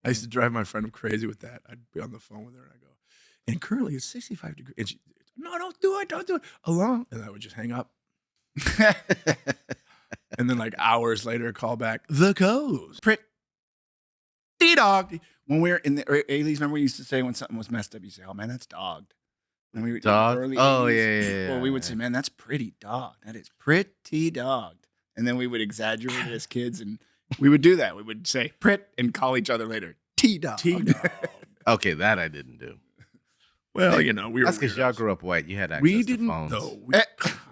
I used to drive my friend crazy with that. I'd be on the phone with her and I go, and currently it's 65 degrees. And she, no, don't do it. Along. And I would just hang up. And then like hours later, call back, the coast. D-dog. When we were in the 80s, remember we used to say when something was messed up, you say, oh man, that's dogged. When we were Dog? early Oh, 80s, yeah. well, we would say, man, that's pretty dogged. That is pretty dogged. And then we would exaggerate it as kids and we would do that. We would say prit and call each other later. T-dog. T-dog. Okay, that I didn't do. Well, you know, we were. That's because y'all grew up white. You had access We to didn't, phones. though.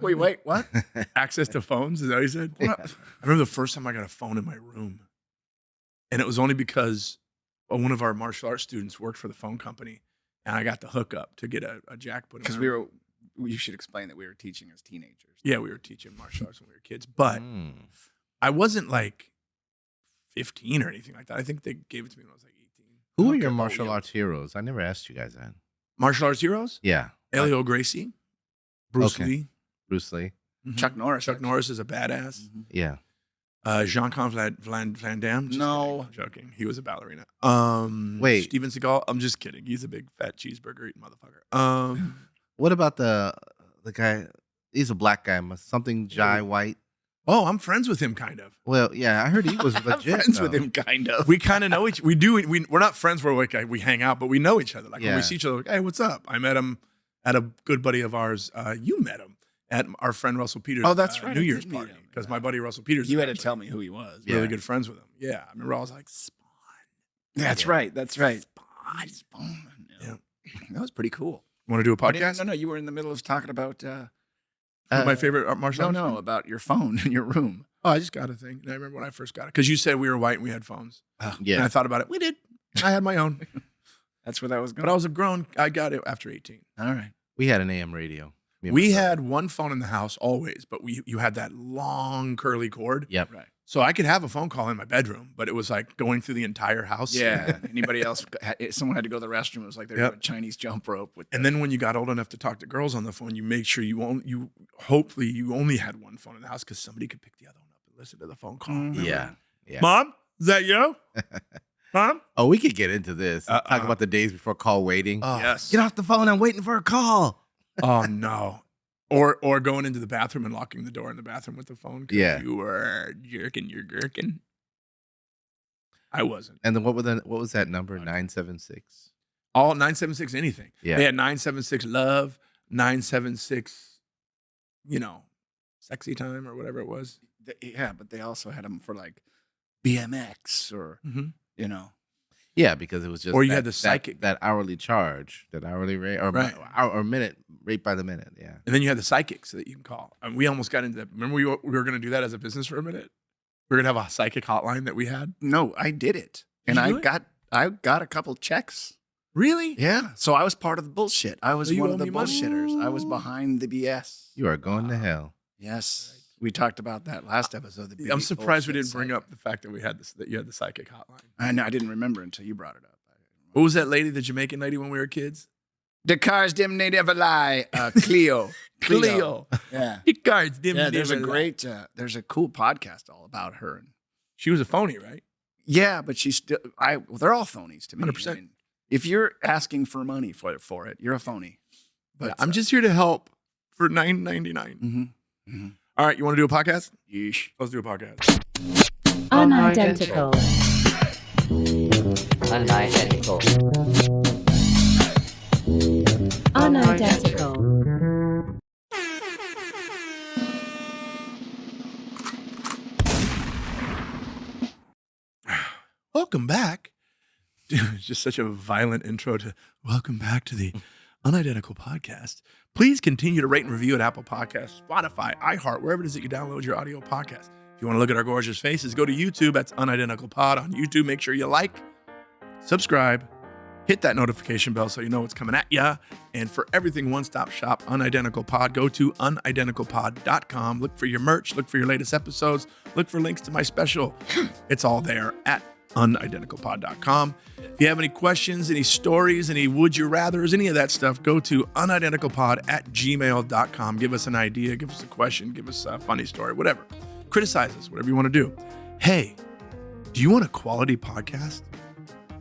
Wait, what? Access to phones? Is that what you said? I remember the first time I got a phone in my room. And it was only because one of our martial arts students worked for the phone company. And I got the hookup to get a jack put in. Because you should explain that we were teaching as teenagers. Yeah, we were teaching martial arts when we were kids. But I wasn't like 15 or anything like that. I think they gave it to me when I was like 18. Who are your martial arts heroes? I never asked you guys that. Martial arts heroes? Yeah. Elio Gracie, Bruce Lee. Bruce Lee. Mm-hmm. Chuck Norris. Chuck Norris is a badass. Mm-hmm. Yeah. Jean-Claude Van Damme. No. Kidding. I'm joking. He was a ballerina. Wait. Steven Seagal. I'm just kidding. He's a big fat cheeseburger eating motherfucker. What about the guy? He's a black guy. Something Jai White. Oh, I'm friends with him, kind of. Well, yeah, I heard he was legit. I'm friends with him, kind of. We kind of know each. We're not friends where we hang out, but we know each other. Like when we see each other, like, hey, what's up? I met him at a good buddy of ours. You met him at our friend Russell Peters'. Oh, that's right. New Year's party because my buddy Russell Peters. You had to tell me who he was. Really good friends with him. Yeah, I remember I was like Spawn. That's right. Spawn. Yeah, that was pretty cool. Want to do a podcast? No. You were in the middle of talking about my favorite martial arts. No, about your phone in your room. Oh, I just got a thing. And I remember when I first got it because you said we were white and we had phones. Yeah, and I thought about it. We did. I had my own. That's where that was going. But I was I got it after 18. All right. We had an AM radio. We had one phone in the house always, but you had that long curly cord. Yep. Right. So I could have a phone call in my bedroom, but it was like going through the entire house. Yeah. Anybody else? Someone had to go to the restroom. It was like they're doing a Chinese jump rope. And then when you got old enough to talk to girls on the phone, you make sure hopefully you only had one phone in the house because somebody could pick the other one up and listen to the phone call. Mm-hmm. Yeah. Mom, is that you? Mom? Oh, we could get into this. Talk about the days before call waiting. Yes. Get off the phone. I'm waiting for a call. Oh no. Or going into the bathroom and locking the door in the bathroom with the phone. Yeah. You were jerking your gherkin. I wasn't. And then what was that number? 976. All 976 anything. Yeah. They had 976 love, 976, sexy time or whatever it was. Yeah, but they also had them for like BMX or, Yeah, because it was just. Or you had the psychic. That hourly charge, that hourly rate, or minute, rate by the minute, yeah. And then you had the psychics that you can call. And we almost got into that. Remember we were going to do that as a business for a minute? We were going to have a psychic hotline that we had. No, I did it. Did and you do I got a couple checks. Really? Yeah. So I was part of the bullshit. I was one of the bullshitters. money? I was behind the BS. You are going to hell. Yes. We talked about that last episode. I'm surprised we didn't bring up the fact that that you had the psychic hotline. I know. I didn't remember until you brought it up. What was that lady, the Jamaican lady when we were kids? The cars dim they never lie. Cleo. Cleo. Yeah. The cards dim Yeah. There's a never lie. great. There's a cool podcast all about her. And She was a phony, right? yeah, but she's still. They're all phonies to me. 100%. I mean, if you're asking for money for it, you're a phony. But I'm just here to help for $9.99. Mm-hmm. Mm-hmm. All right, you want to do a podcast? Yeesh. Let's do a podcast. Unidentical. Unidentical. Unidentical. Welcome back. It's just such a violent intro to welcome back to the Unidentical podcast. Please continue to rate and review at Apple Podcasts, Spotify, iHeart, wherever it is that you download your audio podcast. If you want to look at our gorgeous faces, go to YouTube. That's Unidentical Pod on YouTube. Make sure you like, subscribe, hit that notification bell so you know what's coming at ya. And for everything one-stop shop, Unidentical Pod, go to unidenticalpod.com. Look for your merch. Look for your latest episodes. Look for links to my special. It's all there at unidenticalpod.com. If you have any questions, any stories, any would you rathers, any of that stuff, go to unidenticalpod@gmail.com. Give us an idea, give us a question, give us a funny story, whatever. Criticize us, whatever you want to do. Hey, do you want a quality podcast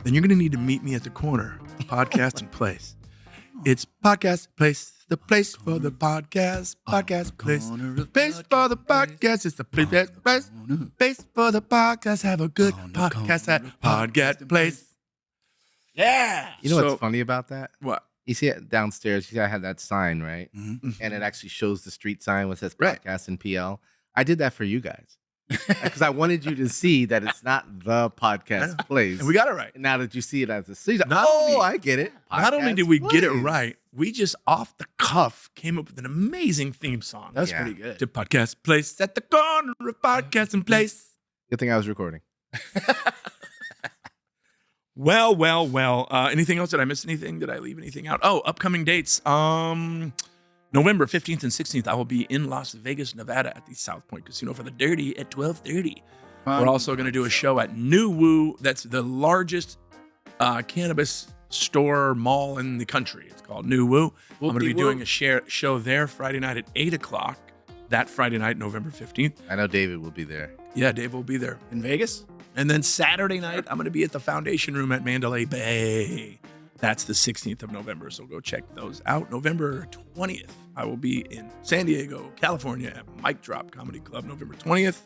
then you're going to need to meet me at the corner, podcast and place. It's podcast place, the place for the podcast, podcast place, the place for the podcast. It's the place for the podcast. Have a good podcast at podcast place. Yeah. You know what's funny about that? What? You see it downstairs. I had that sign, right? Mm-hmm. And it actually shows the street sign which says Right. podcast and PL. I did that for you guys because I wanted you to see that it's not the podcast place. And we got it right. Now that you see it as a street, Not oh, only- I get it. Not only Podcast did we get it place. right, we just off the cuff came up with an amazing theme song. That's Yeah. pretty good. To podcast place at the corner of podcast and place. Good thing I was recording. Well. Anything else? Did I miss anything? Did I leave anything out? Oh, upcoming dates. November 15th and 16th, I will be in Las Vegas, Nevada at the South Point Casino for the Dirty at 12:30. We're also going to do a show at New Woo. That's the largest cannabis store mall in the country. It's called New Woo. I'm going to be doing a show there Friday night at 8 o'clock. That Friday night, November 15th. I know David will be there. Yeah, Dave will be there. in Vegas. And then Saturday night, I'm going to be at the Foundation Room at Mandalay Bay. That's the 16th of November, so go check those out. November 20th, I will be in San Diego, California at Mic Drop Comedy Club, November 20th.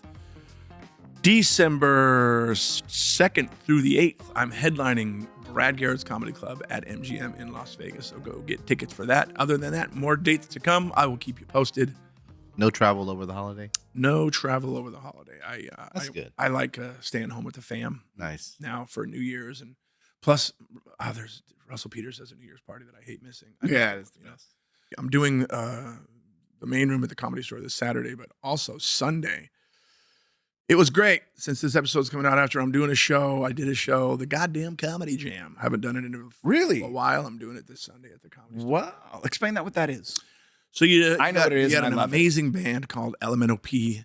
December 2nd through the 8th, I'm headlining Brad Garrett's Comedy Club at MGM in Las Vegas, so go get tickets for that. Other than that, more dates to come. I will keep you posted. No travel over the holiday. No travel over the holiday. That's good. I like staying home with the fam Nice. now for New Year's, and plus, there's Russell Peters has a New Year's party that I hate missing. Yeah, it's the You know, best. I'm doing the main room at the Comedy Store this Saturday, but also Sunday. It was great since this episode's coming out after I'm doing a show. I did a show, the Goddamn Comedy Jam. Haven't done it in Really? a while. I'm doing it this Sunday at the Comedy Store. Wow. Explain that what that is. So I know what it is, You had and an I love it. amazing band called Elemental P,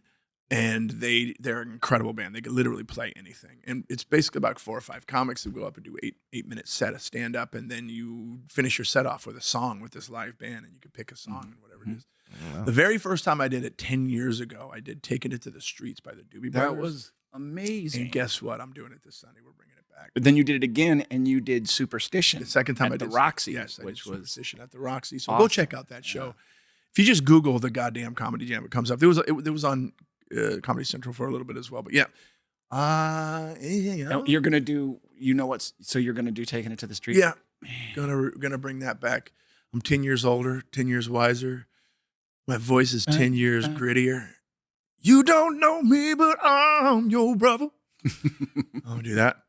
and they're an incredible band. They can literally play anything, and it's basically about 4 or 5 comics who go up and do 8-minute set of stand up, and then you finish your set off with a song with this live band, and you can pick a song and whatever it is. Wow. The very first time I did it 10 years ago, I did "Taking It to the Streets" by the Doobie That Brothers. was amazing. And guess what? I'm doing it this Sunday. We're bringing it back. But then you did it again, and you did Superstition. The second time at I the did Roxy, yes, I which did was Superstition at the Roxy. So awesome. go check out that show. If you just Google the Goddamn Comedy Jam, it comes up. It was on Comedy Central for a little bit as well. But yeah, anything Now, else? you're gonna do. You know what's? So you're gonna do Taking It to the Street. Yeah, gonna bring that back. I'm 10 years older, 10 years wiser. My voice is 10 years grittier. You don't know me, but I'm your brother. I'll do that.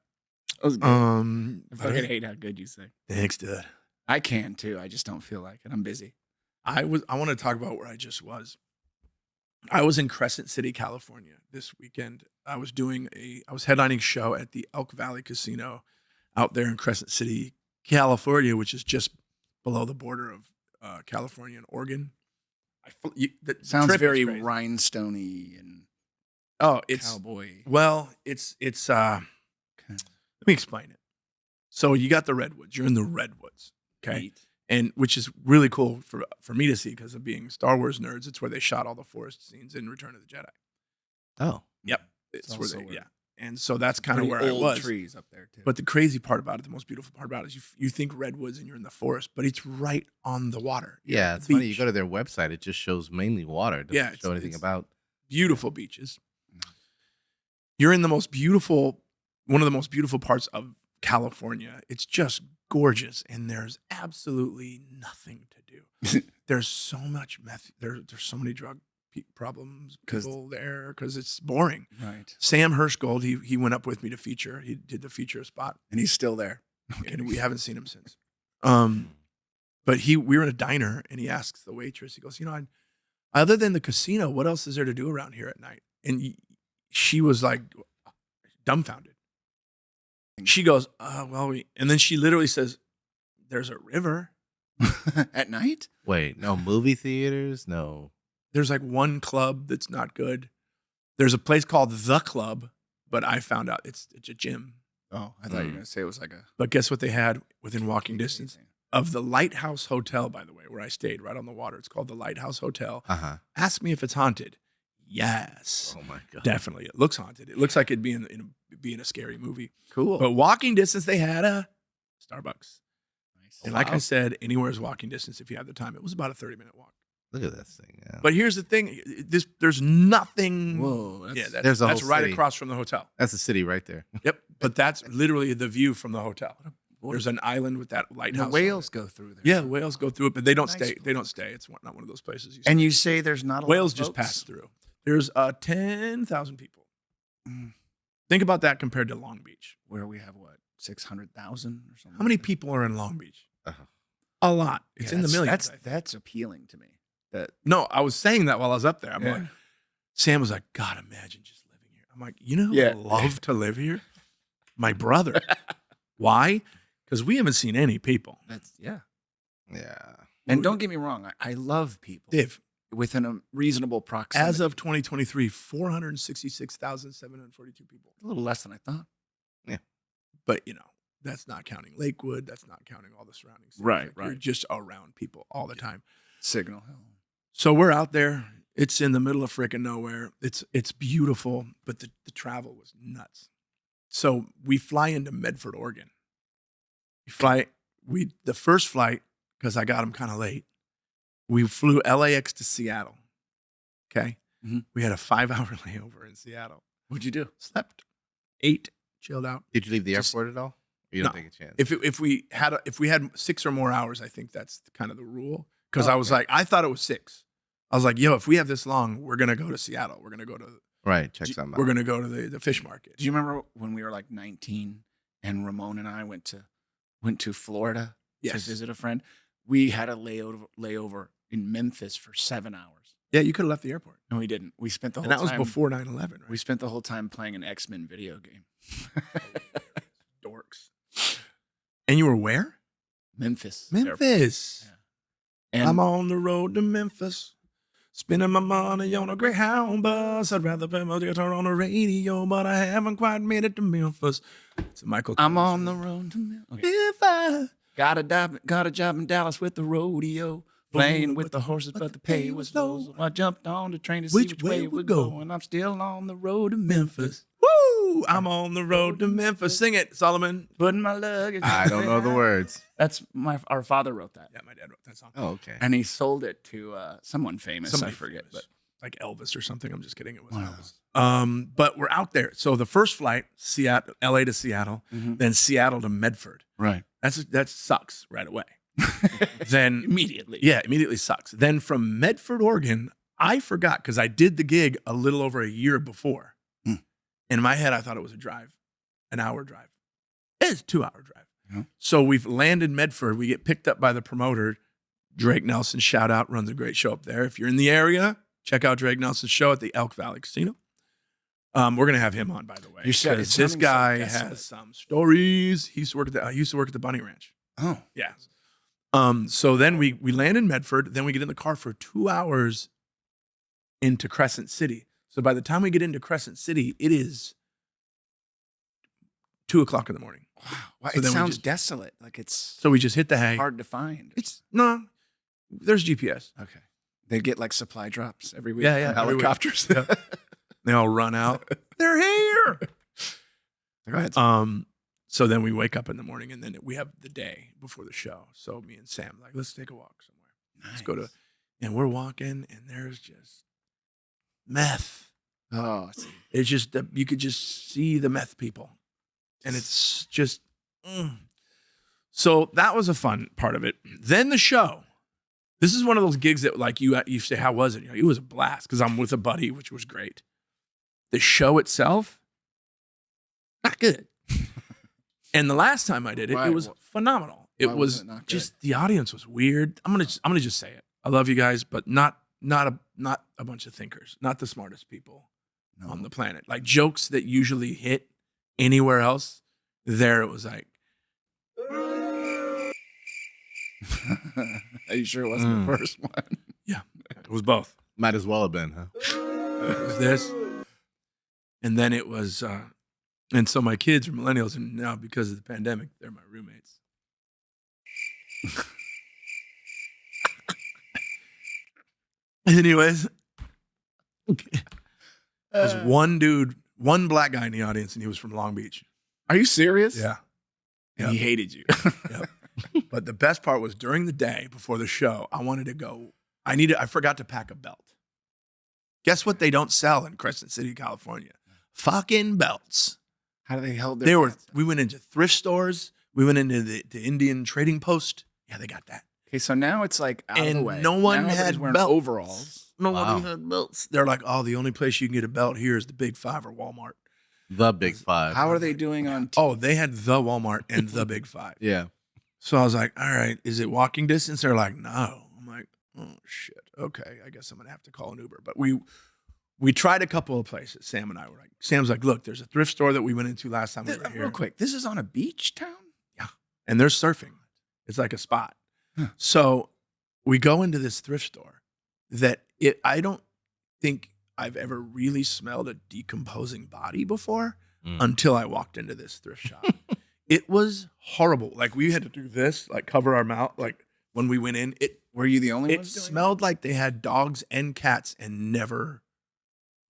That was good. I fucking hate how good you sing. Thanks, Dad. I can too. I just don't feel like it. I'm busy. I want to talk about where I just was. I was in Crescent City, California this weekend. I was headlining a show at the Elk Valley Casino out there in Crescent City, California, which is just below the border of California and Oregon. The Sounds trip is very crazy. rhinestoney and It's cowboy. let me explain it. So you got the redwoods. You're in the redwoods, okay? Neat. And which is really cool for me to see because of being Star Wars nerds. It's where they shot all the forest scenes in Return of the Jedi. Oh, Yep, it's where also they where- And so that's kind of Pretty where I old was. trees up there too. But the crazy part about it, the most beautiful part about it, is you think redwoods and you're in the forest, but it's right on the water. You're yeah. at It's the funny. You beach. go to their website; it just shows mainly water. It doesn't Yeah, show anything it's- about. Beautiful beaches. You're in one of the most beautiful parts of California. It's just gorgeous, and there's absolutely nothing to do. There's so much meth. There's so many drug problems, 'Cause- people there, because it's boring. right. Sam Hirschgold, he went up with me to feature. He did the feature spot, And he's still there. and we haven't seen him since. But we were in a diner, and he asks the waitress. He goes, other than the casino, what else is there to do around here at night? And she was like dumbfounded. She goes, and then she literally says, "There's a river." At night? Wait, no movie theaters, no. There's like one club that's not good. There's a place called The Club, but I found out it's a gym. Oh, I thought you were gonna say it was like a But guess what they had within walking distance of the Lighthouse Hotel, by the way, where I stayed right on the water. It's called the Lighthouse Hotel. Uh huh. Ask me if it's haunted. Yes. Oh my god. Definitely. It looks haunted. It looks like it'd be in a scary movie. Cool. But walking distance, they had a Starbucks. Nice. And like I said, anywhere is walking distance if you have the time. It was about a 30-minute walk. Look at this thing. Yeah. But here's the thing. There's nothing. Whoa. That's a whole right city. across from the hotel. That's the city right there. Yep. But that's literally the view from the hotel. Boy, There's an island with that the lighthouse. whales go through there. Yeah, whales go through it, but they don't Nice. stay. They don't stay. It's not one of those places. You And stay. you say there's not a Whales lot of just boats? pass through. There's 10,000 people. Mm. Think about that compared to Long Beach. Where we have what, 600,000 or something? How many people are in Long Beach? Uh-huh. A lot. It's in the millions. That's I think. that's appealing to me. That No, I was saying that while I was up there. I'm Yeah. like, Sam was like, God, imagine just living here. I'm like, you know who Yeah. would love to live here? My brother. Why? Because we haven't seen any people. that's yeah. Yeah. And don't get me wrong, I love people Dave, within a reasonable proximity. as of 2023, 466,742 people. a little less than I thought. But, that's not counting Lakewood. That's not counting all the surrounding cities. Right, You're right. just around people all the time. Signal Hill. So we're out there. It's in the middle of freaking nowhere. It's beautiful, but the travel was nuts. So we fly into Medford, Oregon. The first flight, because I got them kind of late, we flew LAX to Seattle. Okay. Mhm. We had a 5-hour layover in Seattle. What'd you do? Slept, ate, chilled out. Did you leave the Just- airport at all? You don't No. take a chance. If we had 6 or more hours, I think that's kind of the rule. Because Oh, I was okay. like, I thought it was 6. I was like, yo, if we have this long, we're gonna go to Seattle. We're gonna go to Right. Check something out. we're gonna go to the fish market. Do you remember when we were like 19 and Ramon and I went to Florida to Yes. visit a friend? We had a layover in Memphis for 7 hours. Yeah, you could have left the airport. No, we didn't. We spent the And whole that was time before 9/11, right? We spent the whole time playing an X-Men video game. Dorks. And you were where? Memphis. Airport. Memphis. Yeah. And I'm on the road to Memphis, spending my money on a Greyhound bus. I'd rather pay my guitar on the radio, but I haven't quite made it to Memphis. It's a Michael. I'm Collins on the song. road to Memphis. Okay. If I Got a job in Dallas with the rodeo. Playing with the horses, but the pay was low. So I jumped on the train to see which way it would go. And I'm still on the road to Memphis. Woo! I'm on the road to Memphis. Sing it, Solomon. Putting my luggage. I don't know the words. That's our father wrote that. Yeah, my dad wrote that song. Oh, okay. And he sold it to someone famous. Somebody I forget. famous. Like Elvis or something. I'm just kidding. It was Wow. Elvis. But we're out there. So the first flight, Seattle, LA to Seattle, Mhm. then Seattle to Medford. Right. That sucks right away. Then Immediately. yeah, immediately sucks. Then from Medford, Oregon, I forgot because I did the gig a little over a year before. Hmm. In my head, I thought it was an hour drive. It's a 2-hour drive. Yeah. So we've landed Medford. We get picked up by the promoter, Drake Nelson. Shout out, runs a great show up there. If you're in the area, check out Drake Nelson's show at the Elk Valley Casino. We're gonna have him on, by the way. You said because it's this sounding so guy desolate. has some stories. He used to work at the Bunny Ranch. Oh. Yeah. So then we land in Medford. Then we get in the car for 2 hours into Crescent City. So by the time we get into Crescent City, it is 2:00 in the morning. Wow. So It then we sounds just- desolate. Like it's So we just hit the hay. hard to find. There's GPS. Okay. They get like supply drops every week Yeah, yeah, from every week. helicopters. They all run out. They're here. Go ahead. So then we wake up in the morning and then we have the day before the show. So me and Sam, like, let's take a walk somewhere. Let's go to, and we're walking and there's just meth. Oh, see. It's just, you could just see the meth people. And it's just, So that was a fun part of it. Then the show. This is one of those gigs that like you say, how was it? It was a blast because I'm with a buddy, which was great. The show itself, not good. And the last time I did it, Why? it was phenomenal. It Why was was it not good? just the audience was weird. I'm gonna just say it. I love you guys, but not a bunch of thinkers, not the smartest people on the planet. Like jokes that usually hit anywhere else, there it was like, Are you sure it wasn't the first one? yeah, it was both. Might as well have been, huh? It was this, and then it was, and so my kids are millennials, and now because of the pandemic, they're my roommates. Anyways, There's one dude, one black guy in the audience, and he was from Long Beach. Are you serious? Yeah. And he hated you. Yep. But the best part was during the day before the show, I wanted to go. I forgot to pack a belt. Guess what they don't sell in Crescent City, California? Fucking belts. How do they hold their belts? We went into thrift stores. We went into the Indian trading post. Yeah, they got that. Okay, so now it's like out of the And way. no one Now had everybody's wearing belts. overalls. No Wow. one had belts. They're like, oh, the only place you can get a belt here is the Big Five or Walmart. The Big Five. How are they doing on Oh, they had the Walmart and the Big Five. Yeah. So I was like, all right, is it walking distance? They're like, no. I'm like, oh, shit. Okay, I guess I'm going to have to call an Uber. But we tried a couple of places. Sam and I were like, Sam's like, look, there's a thrift store that we went into last time we were here. Real quick, this is on a beach town? And there's surfing. It's like a spot. Huh. So we go into this thrift store that I don't think I've ever really smelled a decomposing body before until I walked into this thrift shop. It was horrible. Like we had to do this, like cover our mouth. Like when we went in, Were you the only it ones doing smelled like they had dogs and cats and never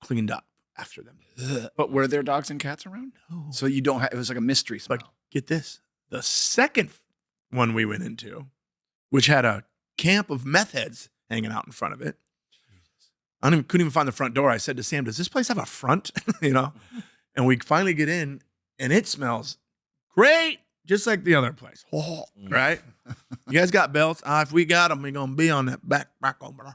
cleaned up after them. that? But were there dogs and cats around? No. So you don't have, it was like a mystery smell. Like, get this. The second one we went into, which had a camp of meth heads hanging out in front of it. Couldn't even find the front door. I said to Sam, does this place have a front? You know? And we finally get in and it smells great, just like the other place. Oh, right? You guys got belts? If we got them, we're going to be on that back over.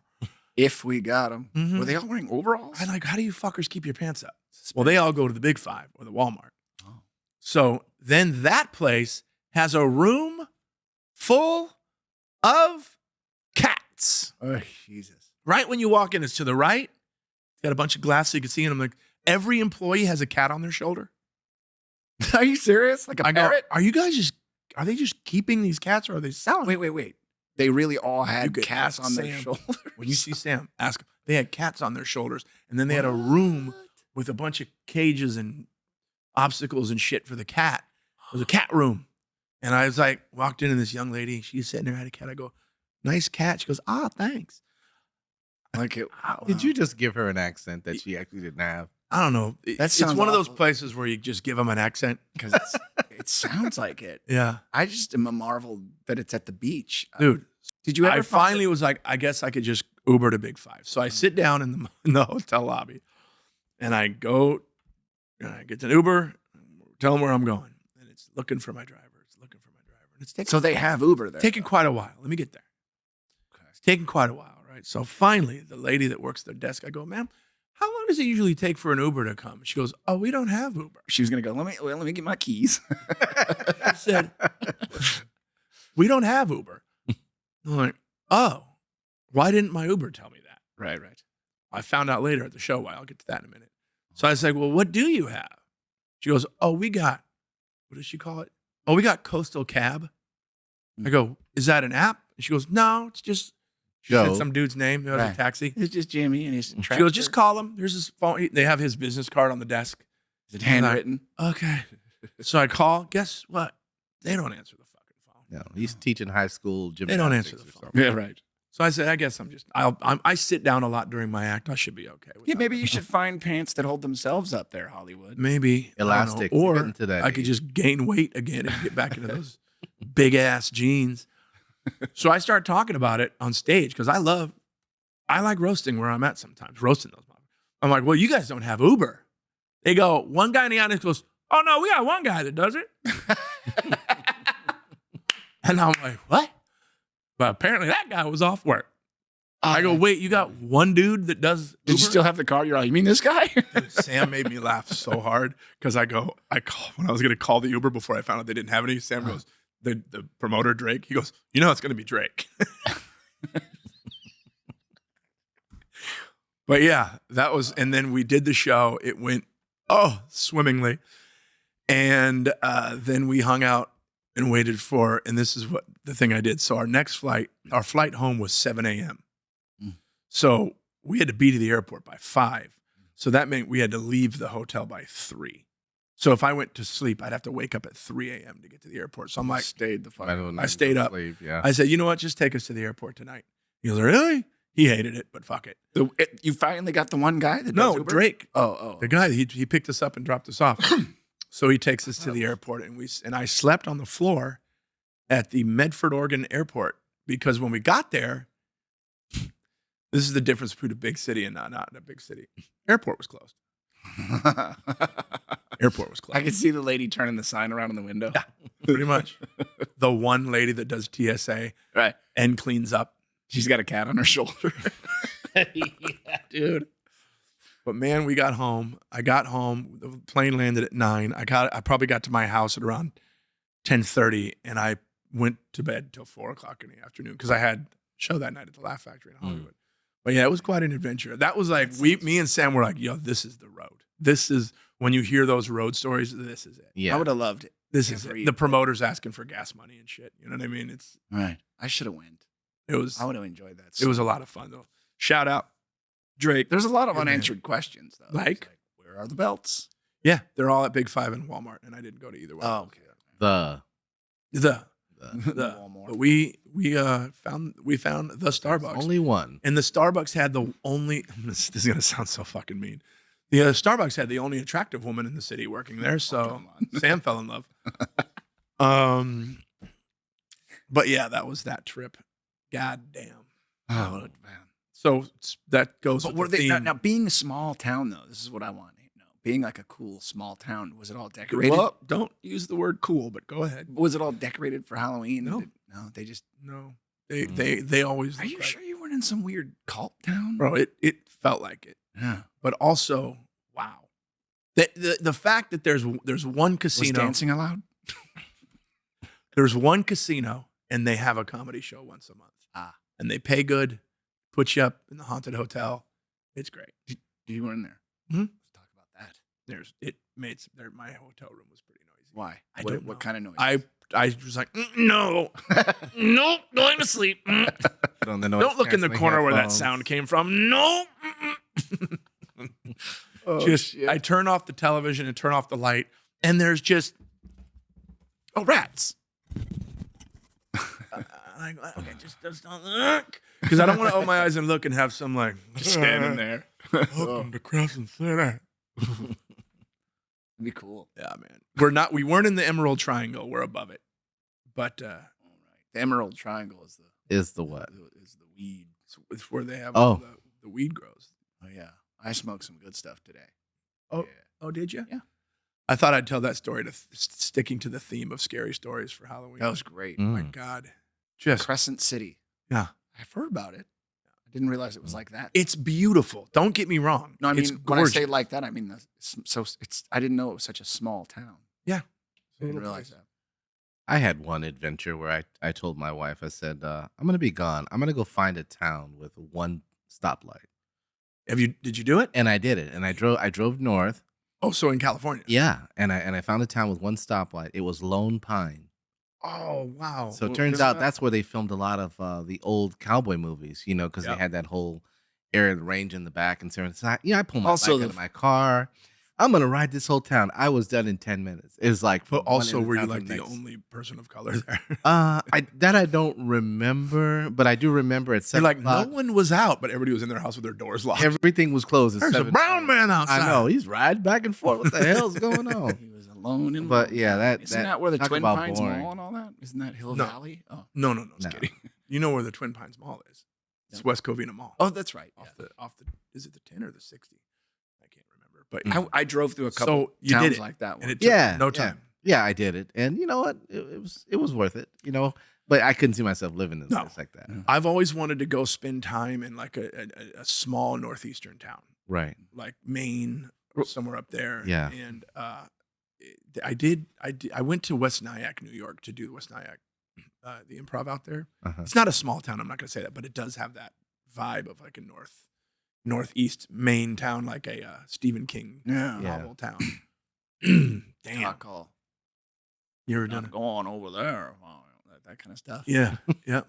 If we got them. Mhm. Were they all wearing overalls? I'm like, how do you fuckers keep your pants up? Well, they all go to the Big Five or the Walmart. Oh. So then that place has a room full of cats. Oh, Jesus. Right when you walk in, it's to the right. It's got a bunch of glass so you can see them. Like every employee has a cat on their shoulder. Are you serious? Like a I go, parrot? are they just keeping these cats or are they selling? Wait. They really all You had could cats ask on their Sam. shoulders. When you see Sam, ask them. They had cats on their shoulders. And then they had a room with a bunch of cages and obstacles and shit for the cat. It was a cat room. And I was like, walked in and this young lady, she's sitting there, had a cat. I go, nice cat. She goes, thanks. Like it. Did you just give her an accent that she actually didn't have? I don't know. That It's sounds one of those awful. places where you just give them an accent. Because it sounds like it. Yeah. I just am a marvel that it's at the beach. Dude, Did you ever I finally was like, I guess I could just Uber to Big Five. So I sit down in the hotel lobby and I go, and I get an Uber, tell them where I'm going. And it's looking for my driver. And it's taking, So they have Uber there. taking quite a while. Let me get there. Okay. It's taking quite a while, right? So finally, the lady that works the desk, I go, ma'am, how long does it usually take for an Uber to come? She goes, oh, we don't have Uber. She was gonna go. Let me get my keys. I said, we don't have Uber. I'm like, oh, why didn't my Uber tell me that? right. I found out later at the show why. I'll get to that in a minute. So I said, well, what do you have? She goes, oh, we got, what does she call it? Oh, we got Coastal Cab. I go, is that an app? And she goes, no, it's just, she said Joe. some dude's name. It was a Right. taxi. It's just Jimmy and his. She goes, just call him. Here's his phone. They have his business card on the desk. Is it handwritten? Okay. So I call. Guess what? They don't answer the fucking phone. No, he's teaching high school They gymnastics. don't answer the or phone. something. Yeah, right. So I said, I guess I sit down a lot during my act. I should be okay with Yeah, that. maybe you should find pants that hold themselves up there, Hollywood. Maybe. I don't know. Elastic. We're Or getting to that I could age. just gain weight again and get back into those big ass jeans. So I start talking about it on stage because I like roasting where I'm at sometimes, roasting those motherfuckers. I'm like, well, you guys don't have Uber. They go, one guy in the audience goes, oh no, we got one guy that does it. And I'm like, what? But apparently that guy was off work. I go, wait, you got one dude that does Uber? Did you still have the car? You're like, you mean this guy? Dude, Sam made me laugh so hard because I call when I was going to call the Uber before I found out they didn't have any. Sam goes, the promoter Drake. He goes, you know it's going to be Drake. But yeah, that was, and then we did the show. It went swimmingly, and then we hung out and waited for. And this is what the thing I did. So our flight home was 7 a.m. So we had to be to the airport by 5. So that meant we had to leave the hotel by 3. So if I went to sleep, I'd have to wake up at 3 a.m. to get to the airport. So I'm like, stayed the fuck. Might as well I stayed up. sleep, yeah. I said, you know what? Just take us to the airport tonight. He goes, really? He hated it, but fuck it. You finally got the one guy that does No, Uber? Drake. Oh. The guy, he picked us up and dropped us off. So he takes us to the airport, and I slept on the floor at the Medford, Oregon airport, because when we got there, this is the difference between a big city and not a big city. Airport was closed. Airport was closed. I could see the lady turning the sign around in the window. Yeah, pretty much. The one lady that does TSA Right. and cleans up. She's got a cat on her shoulder. Yeah, dude. But man, we got home. I got home. The plane landed at 9. I probably got to my house at around 10:30, and I went to bed till 4 o'clock in the afternoon because I had a show that night at the Laugh Factory in Hollywood. But yeah, it was quite an adventure. That was like me and Sam were like, "Yo, this is the road. This is when you hear those road stories. This is it. Yeah. I would have loved it. This is it. The promoters asking for gas money and shit. You know what I mean? Right. I should have went. It was. I would have enjoyed that. It was a lot of fun though. Shout out Drake. There's a lot of Good man. unanswered questions though. Like? It's where are the belts? Yeah, they're all at Big Five and Walmart, and I didn't go to either one. Oh, okay. The Walmart. But we found the Starbucks. only one. And the Starbucks had the only. This is gonna sound so fucking mean. The Starbucks had the only attractive woman in the city working there, so come on. Sam fell in love. But yeah, that was that trip. God damn. Oh man. So that goes. But with were the they theme. now being a small town though? This is what I want to know. Being like a cool small town, was it all decorated? Well, don't use the word cool, but go ahead. Was it all decorated for Halloween? No. No, they just. No, they always. Are look you like- sure you weren't in some weird cult town? bro? It felt like it. Yeah. But also, wow. The fact that there's one Was casino, dancing allowed? there's one casino, and they have a comedy show once a month. Ah. And they pay good, put you up in the haunted hotel. It's great. You were in there. Mhm. Let's talk about that. My hotel room was pretty noisy. Why? I what, don't know. what kind of noise? I was like, no, nope, going to sleep. Put on the noise Don't look in the canceling corner where that headphones. sound came from. No. shit. I turn off the television and turn off the light, and there's just rats. okay, just don't look, because I don't want to open my eyes and look and have some like Standing there. Welcome to Crescent City. It'd be cool. Yeah, man. We weren't in the Emerald Triangle. We're above it, but All right. The Emerald Triangle is Is the what? the weed. it's where they have Oh. all the weed grows. Oh yeah. I smoked some good stuff today. Oh, Yeah. oh, did you? Yeah. I thought I'd tell that story to sticking to the theme of scary stories for Halloween. That was great. Oh my Mm. God, just Crescent City. yeah. I've heard about it. I didn't realize it was like that. It's beautiful. Don't get me wrong. No, I mean it's when I say gorgeous. like that, I mean it's. I didn't know it was such a small town. Yeah. I didn't Little realize place. that. I had one adventure where I told my wife, I said, I'm going to be gone. I'm going to go find a town with one stoplight. Did you do it? And I did it. And I drove north. Oh, so in California. Yeah. And I found a town with one stoplight. It was Lone Pine. Oh, wow. So it Well, turns is out that- that's where they filmed a lot of the old cowboy movies, because Yep. they had that whole area of the range in the back and so on. So I pulled my Also bike out of my car. I'm going to ride this whole town. I was done in 10 minutes. It was like, But from one also, end of were you town to like the next. only person of color there? I don't remember, but I do remember at You're 7 like, o'clock, no one was out, but everybody was in their house with their doors locked. everything was closed. At There's a 7. brown man outside. I know. He's riding back and forth. What the hell's going on? He was alone in. But yeah, Isn't that where the talk Twin about Pines boring. Mall and all that? Isn't that Hill No. Valley? Oh, No, just No. kidding. You know where the Twin Pines Mall is? It's Yeah. West Covina Mall. oh, that's right. Off the is it the 10 or the 60? I can't remember. But Mm. I drove through a couple So you did towns it, like that and one. it took Yeah, no yeah. time. Yeah, I did it, and you know what? It was worth it. But I couldn't see myself living in a No. place like that. Mm. I've always wanted to go spend time in like a small northeastern town, Right. like Maine or somewhere up there. Yeah. And I went to West Nyack, New York, to do West Nyack, the improv out there. Uh-huh. It's not a small town. I'm not going to say that, but it does have that vibe of like a northeast Maine town, like a Stephen King Yeah. Yeah. novel town. I Damn, call. you ever done Not it? going over there. That kind of stuff. Yeah, yep.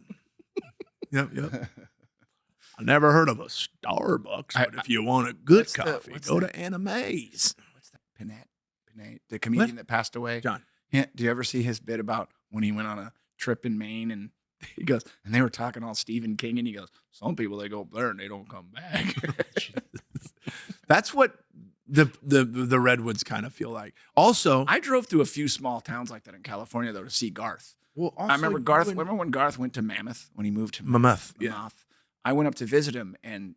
I never heard of a Starbucks, but if you want a good what's the- coffee, what's go that? to Anime's. What's that? Panette, the comedian that passed away. John. Yeah, do you ever see his bit about when he went on a trip in Maine and He goes, and they were talking all Stephen King, and he goes, some people, they go up there and they don't come back. That's what the redwoods kind of feel like. Also, I drove through a few small towns like that in California, though, to see Garth. well, also I remember Garth. Remember when Garth went to Mammoth when he moved to Mammoth. Yeah. Mammoth? I went up to visit him, and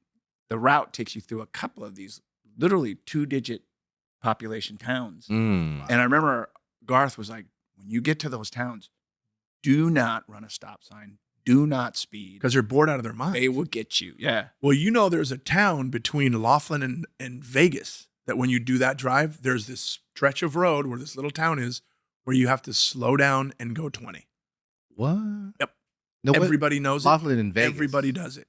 the route takes you through a couple of these literally 2-digit population towns. Mm. And I remember Garth was like, when you get to those towns, do not run a stop sign. Do not speed. Because they're bored out of their mind. They will get you. Yeah. Well, you know, there's a town between Laughlin and Vegas that when you do that drive, there's this stretch of road where this little town is where you have to slow down and go 20. What? Yep. No, Everybody knows it. Laughlin in Vegas. Everybody does it.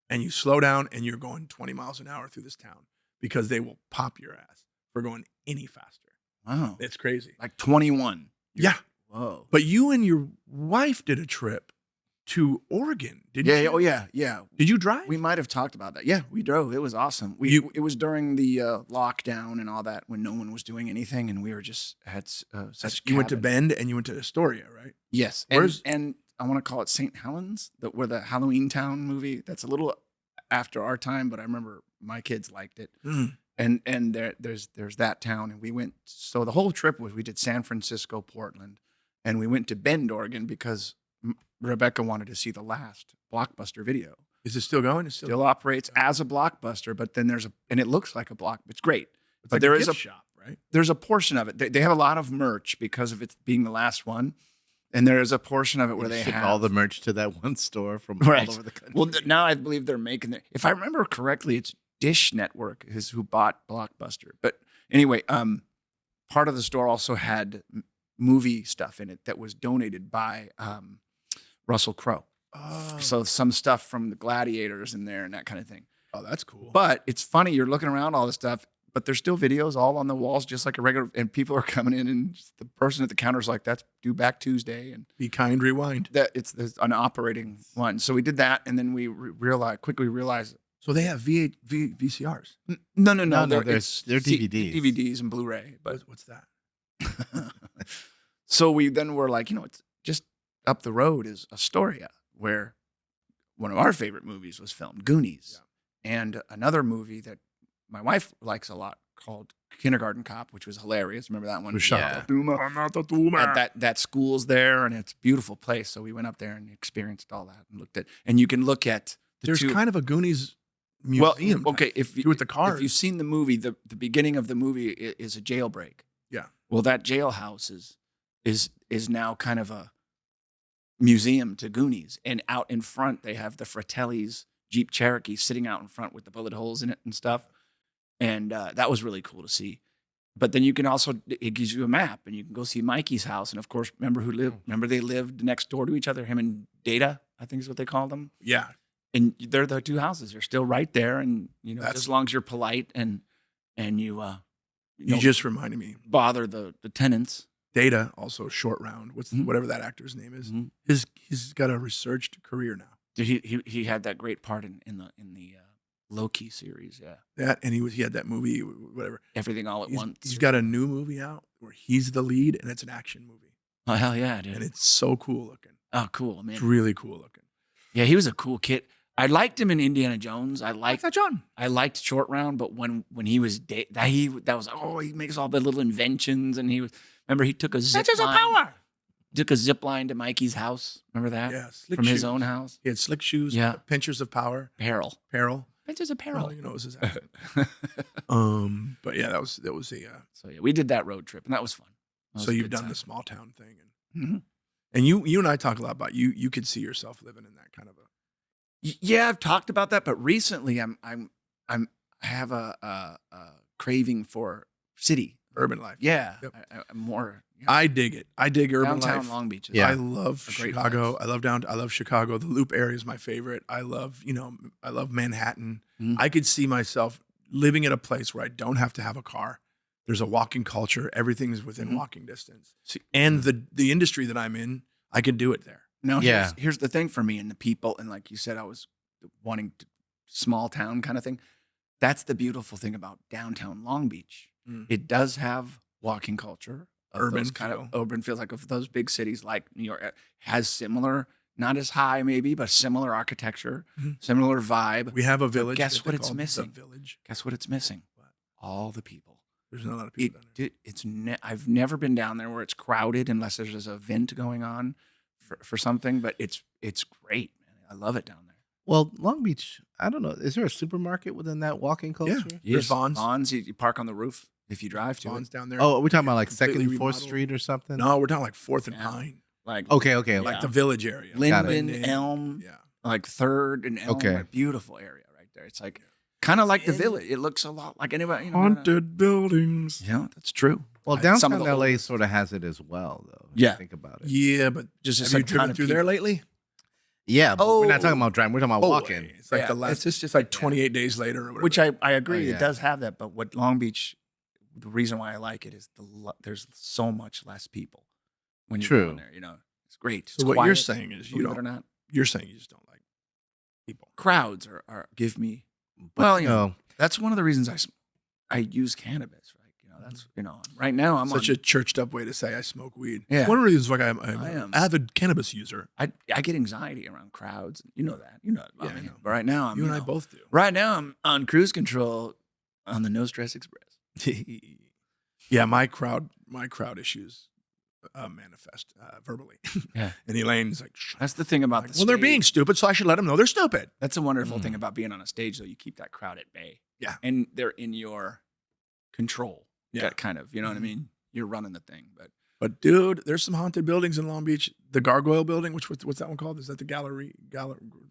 And you slow down and you're going 20 miles an hour through this town because they will pop your ass for going any faster. Wow. It's crazy. Like 21. Yeah. Whoa. But you and your wife did a trip to Oregon, didn't Yeah. you? Oh, yeah. Yeah. Did you drive? We might have talked about that. Yeah, we drove. It was awesome. It was during the lockdown and all that when no one was doing anything, and we were just had such. You went to cabin. Bend and you went to Astoria, right? Yes, Where's- and I want to call it St. Helens, where the Halloween Town movie. That's a little after our time, but I remember my kids liked it. Mm. And there's that town, and we went. So the whole trip was we did San Francisco, Portland, and we went to Bend, Oregon, because Rebecca wanted to see the last Blockbuster video. Is it still going? It's Still operates as a Blockbuster, but then and it looks like a block. It's great, it's but like there a is gift shop, right? there's a portion of it. They have a lot of merch because of it being the last one, and there is a portion of it where They they ship have all the merch to that one store from Right. all over the country. Well, now I believe they're making it. If I remember correctly, it's Dish Network is who bought Blockbuster. But anyway, part of the store also had movie stuff in it that was donated by Russell Crowe. Oh, So some stuff from the Gladiators in there and that kind of thing. oh, that's cool. But it's funny, you're looking around all this stuff, but there's still videos all on the walls, just like a regular, and people are coming in, and the person at the counter is like, that's due back Tuesday. And Be kind, rewind. that there's an operating one. So we did that, and then we quickly realized, So they have VCRs. no, No, they're it's DVDs. DVDs and Blu-ray. But What's that? so we then were like, it's just up the road is Astoria, where one of our favorite movies was filmed, Goonies, and another movie that my wife likes a lot called Kindergarten Cop, which was hilarious. Remember that one? With Shaka Yeah. Duma. I'm not a Duma. And that school's there, and it's a beautiful place. So we went up there and experienced all that and looked at, and you can look at the There's two. kind of a Goonies museum. Well, okay, if with the cars. if you've seen the movie, the beginning of the movie is a jailbreak. Yeah. Well, that jailhouse is now kind of a museum to Goonies, and out in front they have the Fratelli's Jeep Cherokee sitting out in front with the bullet holes in it and stuff, and that was really cool to see. But then you can also, it gives you a map, and you can go see Mikey's house, and of course, remember they lived next door to each other, him and Data, I think is what they called them. Yeah. And they're the two houses. They're still right there, and That's- as long as you're polite and you You just reminded me. bother the tenants. Data, also Short Round. Mhm. Whatever that actor's name is. Mhm. He's got a researched career now. He had that great part in the Loki series. Yeah, That and he had that movie, whatever. Everything All at Once. He's got a new movie out where he's the lead, and it's an action movie, Oh hell yeah, dude! and it's so cool looking. Oh cool, It's man. really cool looking. Yeah, he was a cool kid. I liked him in Indiana Jones. I liked John. Short Round, but when he was that was he makes all the little inventions, and he took a zip line. Took a zip line to Mikey's house. Remember that? Yeah, slick From his shoes. own house. He had slick shoes. Yeah. Pinchers of power. Peril. Pinchers of Peril. Peril. You know, it was his outfit. But yeah, that was a. So yeah, we did that road trip, and that was fun. That So was a you've good done time. the small town thing, Mhm. and you and I talk a lot about you. You could see yourself living in that kind of a. Yeah, I've talked about that, but recently I have a craving for city. Urban life. Yeah, Yep. I'm more I dig it. I dig urban downtown life. Long Beach. is- Yeah. I love A great Chicago. place. I love Chicago. The Loop area is my favorite. I love Manhattan. Mhm. I could see myself living in a place where I don't have to have a car. There's a walking culture. Everything's within Mhm. walking distance. And the industry that I'm in, I can do it there. No, Yeah. here's the thing for me and the people, and like you said, I was wanting small town kind of thing. That's the beautiful thing about downtown Long Beach. Mm. It does have walking culture, of Urban those kind feel. of urban feels like of those big cities like New York has similar not as high maybe, but similar architecture, Mhm. similar vibe. We have a village. guess that what they it's call the missing? Village. Guess what it's missing? What? All the people. There's not a lot of people down there. I've never been down there where it's crowded unless there's an event going on for something, but it's great, man. I love it down there. Well, Long Beach, I don't know. Is there a supermarket within that walking culture? There's Vaughn's. Vaughn's, you park on the roof if you drive to Vaughn's it. down there. Oh, are we talking about like Completely 2nd and 4th remodeled. Street or something? No, we're talking like 4th and Yeah. Pine. Like Okay. Yeah. Like the village area. Got it. Linden, Elm, Yeah. like 3rd and Elm. Okay. A beautiful area right there. It's like kind of like the village. It looks a lot like anybody. Haunted buildings. Yeah, that's true. Well, Some downtown of the LA oldest. sort of has it as well, though. if Yeah. you think about it. Yeah, but Just have you a ton driven of through there people. lately? Yeah, but we're not Oh. talking about driving. We're talking about walking. It's like Yeah, the last. It's just like 28 days later or whatever. Which I agree, Oh, yeah. it does have that. But what Long Beach, the reason why I like it is there's so much less people when you're True. down there. It's great. So It's what you're quiet, saying is you believe it don't. or not. You're saying you just don't like people. Crowds are give me. But, Well, you you know, know, that's one of the reasons I use cannabis. Right? That's right now I'm Such on, a churched up way to say I smoke weed. Yeah. One of the reasons why I'm I an am. avid cannabis user. I get anxiety around crowds. You know that. You know it about Yeah, I me. know. But right now I'm You and I know, both do. Right now I'm on cruise control on the No Stress Express. Yeah, my crowd issues manifest verbally. Yeah. And Elaine's like, "Shut That's the thing about up." the Well, they're stage. being stupid, so I should let them know they're stupid. That's a wonderful thing Mm. about being on a stage, though. You keep that crowd at bay. Yeah. And they're in your control. Yeah. That kind of, you know what I Mhm. mean? You're running the thing. But But dude, there's some haunted buildings in Long Beach. The Gargoyle Building, what's that one called? Is that the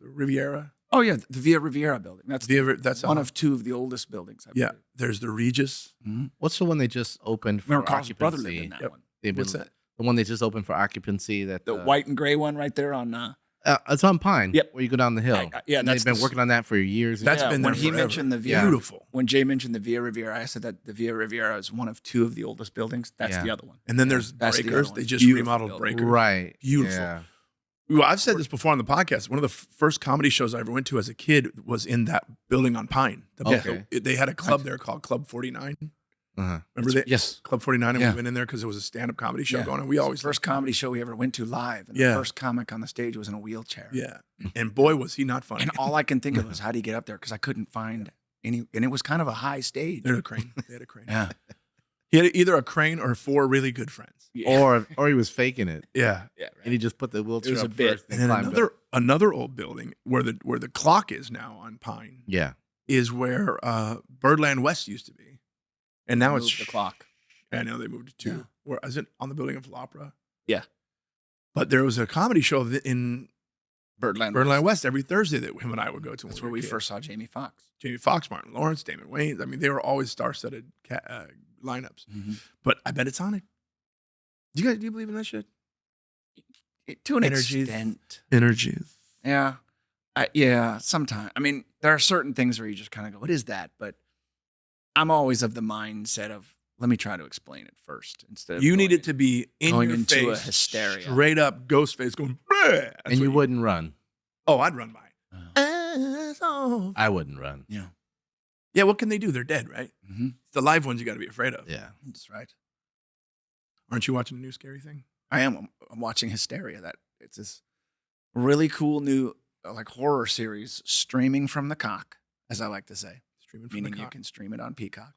Riviera? oh yeah, the Via Riviera building. That's That's one of two of the oldest buildings. I Yeah. believe. There's the Regis. what's the one they just opened for Remember Carl's brother lived occupancy? in that Yep. one. They've been- What's that? The one they just opened for occupancy. That The white and gray one right there on. It's on Pine. Yep. Where you go down the hill. Yeah, And that's they've been the- working on that for years. That's Yeah, been there when he forever. mentioned the Via. Yeah. Beautiful. When Jay mentioned the Via Riviera, I said that the Via Riviera is one of two of the oldest buildings. That's Yeah. the other one. And then there's That's the other Breakers. one. They just Beautiful remodeled building. Breakers. Right. Beautiful. Yeah. Well, I've said this before on the podcast. One of the first comedy shows I ever went to as a kid was in that building on Pine. Okay. They had a club there called Club 49. Uh-huh. Remember that? Yes. Club 49, and Yeah. we went in there because it was a stand-up comedy show Yeah. going on. We It was always the first comedy show we ever went to live. And Yeah. the first comic on the stage was in a wheelchair. Yeah. And boy, was he not funny. And all I can think of was how do you get up there? Because I couldn't find any, and it was kind of a high stage. They had a crane. They had a crane. Yeah. He had either a crane or 4 really good friends. Yeah. Or he was faking it. Yeah. Yeah. And he just put the wheelchair was a up bit. first And then climbed another old building where the clock is now on Pine Yeah. is where Birdland West used to be. And now Moved it's the clock. I know they moved it to Yeah. where is it on the building of L'Opera? Yeah. But there was a comedy show in Birdland. Birdland West every Thursday that him and I would go to. when That's we where were we kids. first saw Jamie Foxx. Jamie Foxx, Martin Lawrence, Damon Wayans. I mean, they were always star-studded lineups. Mm-hmm. But I bet it's haunted. Do you believe in that shit? To an Energies. extent. Energies. Yeah. Yeah, sometimes. I mean, there are certain things where you just kind of go, what is that? But I'm always of the mindset of, let me try to explain it first instead of You need going it to be in going your into a face, hysteria. straight up ghost face going. "Bleh." That's And you what wouldn't run. Oh, I'd run by. Oh. Ass off. I wouldn't run. Yeah. Yeah, what can they do? They're dead, right? Mm-hmm. It's the live ones you got to be afraid of. Yeah. That's right. Aren't you watching a new scary thing? I am. I'm watching Hysteria. That it's this really cool new like horror series streaming from the cock, as I like to say. Streaming from Meaning the you cock. can stream it on Peacock.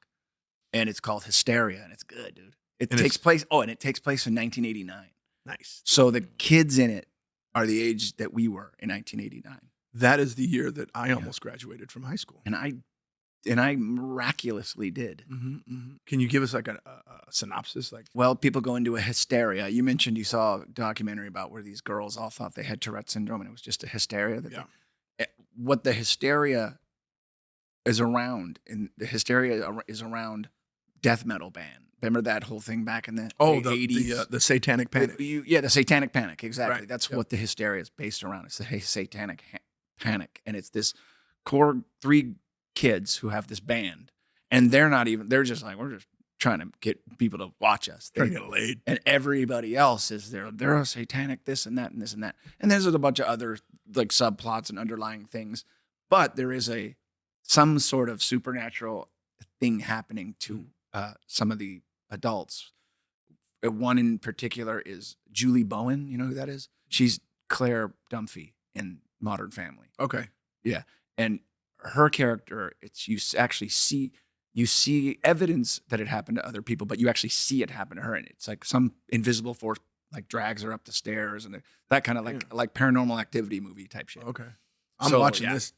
And it's called Hysteria, and it's good, dude. It And takes it's- place. Oh, and it takes place in 1989. Nice. So the kids in it are the age that we were in 1989. That is the year that I almost graduated from high school. And I miraculously did. Can you give us like a synopsis? Like, Well, people go into a hysteria. You mentioned you saw a documentary about where these girls all thought they had Tourette syndrome, and it was just a hysteria. What the hysteria is around, and the hysteria is around death metal band. Remember that whole thing back in the 80s? the satanic panic. The satanic panic, exactly. Right. That's Yep. what the hysteria is based around. It's the satanic panic, and it's this core 3 kids who have this band, and they're just like, we're just trying to get people to watch us. Trying to get laid. And everybody else is they're a satanic this and that and this and that. And there's a bunch of other like subplots and underlying things, but there is some sort of supernatural thing happening to some of the adults. One in particular is Julie Bowen. You know who that is? She's Claire Dunphy in Modern Family. Okay. And her character, it's actually see evidence that it happened to other people, but you actually see it happen to her, and it's like some invisible force like drags her up the stairs, and that kind of like Paranormal Activity movie type shit. Okay. I'm So, watching yeah. this.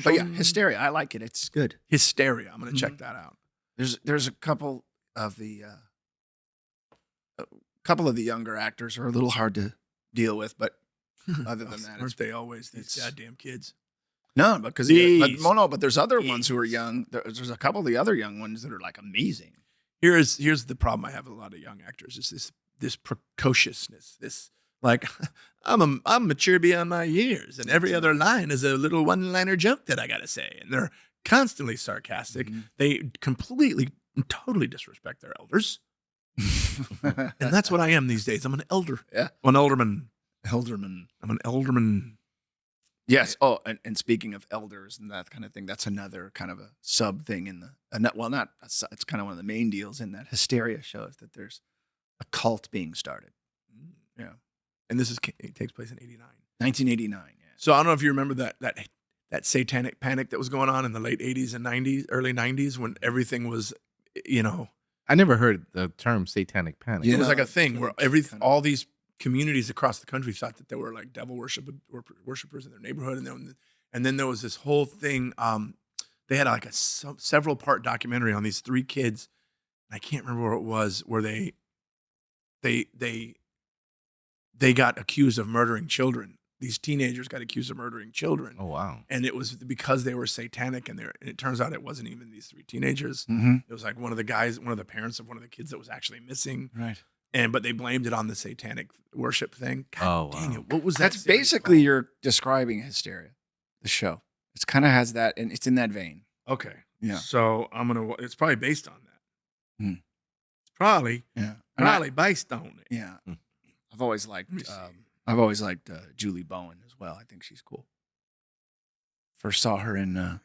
But yeah, Hysteria, I like it. It's good. Hysteria. I'm gonna check that out. There's a couple of the younger actors are a little hard to deal with, but other than that, Aren't they always these goddamn kids? no, because Jeez. but there's other ones who are young. There's a couple of the other young ones that are like amazing. Here's the problem I have with a lot of young actors is this precociousness. This like I'm mature beyond my years, and every other line is a little one-liner joke that I gotta say, and they're constantly sarcastic. They completely and totally disrespect their elders, and that's what I am these days. I'm an elder. Yeah. I'm an elderman. Elderman. I'm an elderman. Yes. Oh, and speaking of elders and that kind of thing, that's another kind of a sub thing in it's kind of one of the main deals in that Hysteria show is that there's a cult being started. Yeah. And it takes place in 89. 1989. Yeah. So I don't know if you remember that satanic panic that was going on in the late 80s and 90s, early 90s when everything was, I never heard the term satanic panic. it was like a thing where all these. these communities across the country thought that there were like devil worshipers in their neighborhood, and then there was this whole thing. They had like a several part documentary on these three kids. I can't remember where it was, where they got accused of murdering children. These teenagers got accused of murdering children. Oh wow! And it was because they were satanic, and it turns out it wasn't even these three teenagers. Mm-hmm. It was like one of the parents of one of the kids that was actually missing. Right. But they blamed it on the satanic worship thing. God dang wow. it! What was that? That's basically you're describing Hysteria, the show. It's kind of has that, and it's in that vein. Okay. Yeah. So it's probably based on that. Hmm. It's probably Yeah. based on it. Yeah. Hmm. I've always liked Julie Bowen as well. I think she's cool. First saw her in